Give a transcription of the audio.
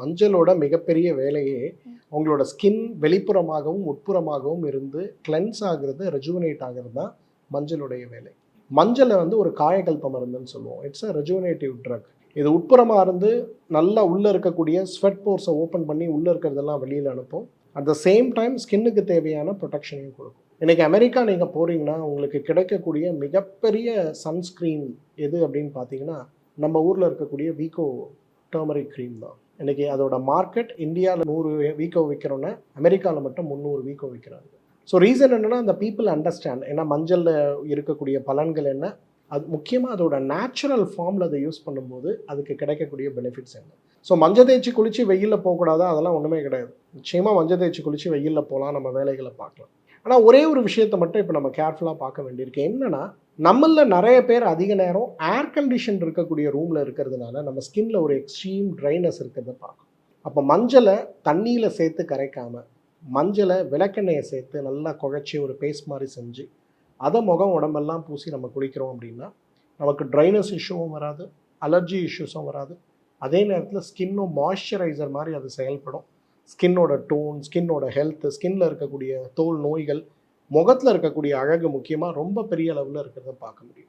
மஞ்சளோட மிகப்பெரிய வேலையே உங்களோட ஸ்கின் வெளிப்புறமாகவும் உட்புறமாகவும் இருந்து கிளென்ஸ் ஆகுறது, ரெஜுவனேட் ஆகிறது தான் மஞ்சளுடைய வேலை. மஞ்சளை வந்து ஒரு காயகல்ப மருந்துன்னு சொல்லுவோம். It's a rejuvenative drug. இது உட்புறமாக இருந்து நல்லா உள்ளே இருக்கக்கூடிய ஸ்வெட் போர்ஸை ஓப்பன் பண்ணி உள்ளே இருக்கிறதெல்லாம் வெளியில் அனுப்பும். அட் த சேம் டைம் ஸ்கின்னுக்கு தேவையான ப்ரொடெக்ஷனையும் கொடுக்கும். இன்றைக்கி அமெரிக்கா நீங்கள் போகிறீங்கன்னா உங்களுக்கு கிடைக்கக்கூடிய மிகப்பெரிய சன்ஸ்க்ரீன் எது அப்படின்னு பார்த்தீங்கன்னா நம்ம ஊரில் இருக்கக்கூடிய வீகோ டர்மரிக் க்ரீம் தான். இன்றைக்கி அதோட மார்க்கெட் இந்தியாவில் 100 வீக்கோ விற்கிறோன்னா அமெரிக்காவில் மட்டும் 300 வீக்கோ விற்கிறாங்க. ஸோ ரீசன் என்னென்னா அந்த பீப்புள் அண்டர்ஸ்டாண்ட். ஏன்னா மஞ்சளில் இருக்கக்கூடிய பலன்கள் என்ன, அது முக்கியமாக அதோட நேச்சுரல் ஃபார்மில் அதை யூஸ் பண்ணும்போது அதுக்கு கிடைக்கக்கூடிய பெனிஃபிட்ஸ் என்ன. ஸோ மஞ்சள் தேய்ச்சி குளித்து வெயிலில் போகக்கூடாதா, அதெல்லாம் ஒன்றுமே கிடையாது. நிச்சயமாக மஞ்சள் தேய்ச்சி குளித்து வெயிலில் போகலாம், நம்ம வேலைகளை பார்க்கலாம். ஆனால் ஒரே ஒரு விஷயத்தை மட்டும் இப்போ நம்ம கேர்ஃபுல்லாக பார்க்க வேண்டியிருக்கு. என்னென்னா நம்மளில் நிறைய பேர் அதிக நேரம் ஏர் கண்டிஷன் இருக்கக்கூடிய ரூமில் இருக்கிறதுனால நம்ம ஸ்கின்ல ஒரு எக்ஸ்ட்ரீம் ட்ரைனஸ் இருக்கிறத பார்க்கும். அப்போ மஞ்சளை தண்ணியில் சேர்த்து கரைக்காமல் மஞ்சளை விளக்கெண்ணெயை சேர்த்து நல்லா குழைச்சி ஒரு பேஸ்ட் மாதிரி செஞ்சு அதை முகம் உடம்பெல்லாம் பூசி நம்ம குளிக்கிறோம் அப்படின்னா நமக்கு ட்ரைனஸ் இஷ்யூவும் வராது, அலர்ஜி இஷ்யூஸும் வராது. அதே நேரத்தில் ஸ்கின்னும் மாய்ஸ்சரைசர் மாதிரி அது செயல்படும். ஸ்கின்னோட டோன், ஸ்கின்னோட ஹெல்த்து, ஸ்கின்னில் இருக்கக்கூடிய தோல் நோய்கள், முகத்தில் இருக்கக்கூடிய அழகு முக்கியமாக ரொம்ப பெரிய அளவில் இருக்கிறத பார்க்க முடியும்.